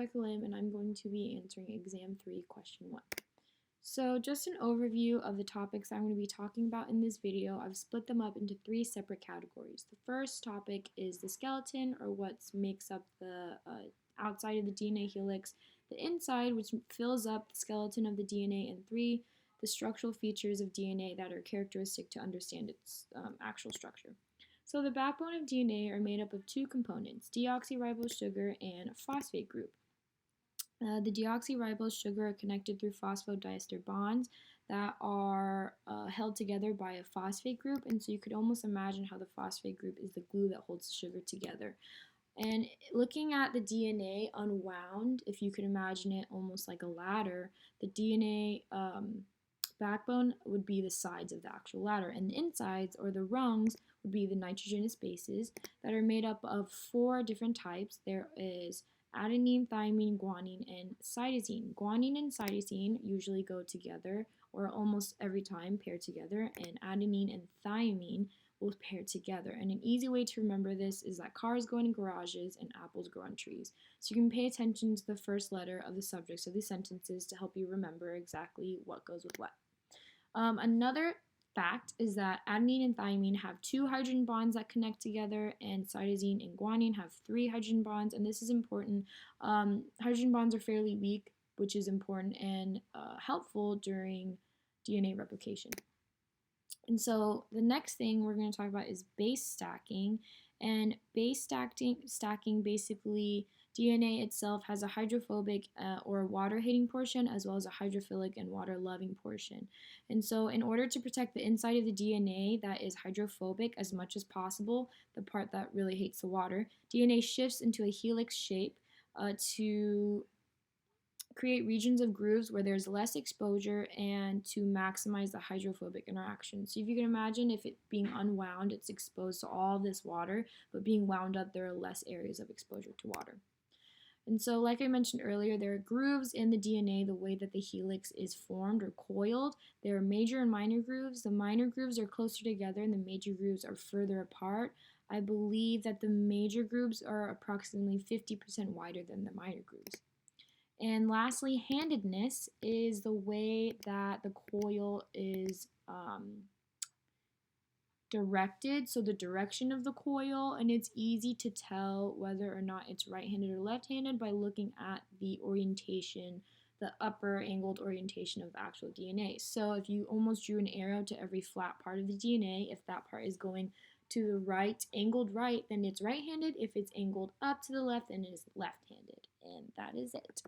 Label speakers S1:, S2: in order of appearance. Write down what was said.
S1: Rebecca Lim, and I'm going to be answering exam 3 question 1. So just an overview of the topics I'm going to be talking about in this video. I've split them up into 3 separate categories. The first topic is the skeleton, or what makes up the outside of the DNA helix, the inside, which fills up the skeleton of the DNA, and 3, the structural features of DNA that are characteristic to understand its actual structure. So the backbone of DNA are made up of 2 components, deoxyribose sugar and a phosphate group. The deoxyribose sugar are connected through phosphodiester bonds that are held together by a phosphate group, and so you could almost imagine how the phosphate group is the glue that holds the sugar together. And looking at the DNA unwound, if you could imagine it almost like a ladder, the DNA backbone would be the sides of the actual ladder, and the insides, or the rungs, would be the nitrogenous bases that are made up of 4 different types. There is adenine, thymine, guanine, and cytosine. Guanine and cytosine usually go together, or almost every time pair together, and adenine and thymine will pair together. And an easy way to remember this is that cars go in garages and apples grow on trees. So you can pay attention to the first letter of the subjects of these sentences to help you remember exactly what goes with what. Another fact is that adenine and thymine have 2 hydrogen bonds that connect together, and cytosine and guanine have 3 hydrogen bonds, and this is important. Hydrogen bonds are fairly weak, which is important and helpful during DNA replication. And so the next thing we're going to talk about is base stacking. And base stacking basically, DNA itself has a hydrophobic or water-hating portion, as well as a hydrophilic and water-loving portion. And so in order to protect the inside of the DNA that is hydrophobic as much as possible, the part that really hates the water, DNA shifts into a helix shape to create regions of grooves where there's less exposure and to maximize the hydrophobic interaction. So if you can imagine, if it being unwound, it's exposed to all this water, but being wound up, there are less areas of exposure to water. And so, like I mentioned earlier, there are grooves in the DNA the way that the helix is formed or coiled. There are major and minor grooves. The minor grooves are closer together and the major grooves are further apart. I believe that the major grooves are approximately 50% wider than the minor grooves. And lastly, handedness is the way that the coil is directed, so the direction of the coil, and it's easy to tell whether or not it's right-handed or left-handed by looking at the orientation, the upper angled orientation of the actual DNA. So if you almost drew an arrow to every flat part of the DNA, if that part is going to the right, angled right, then it's right-handed. If it's angled up to the left, then it is left-handed. And that is it.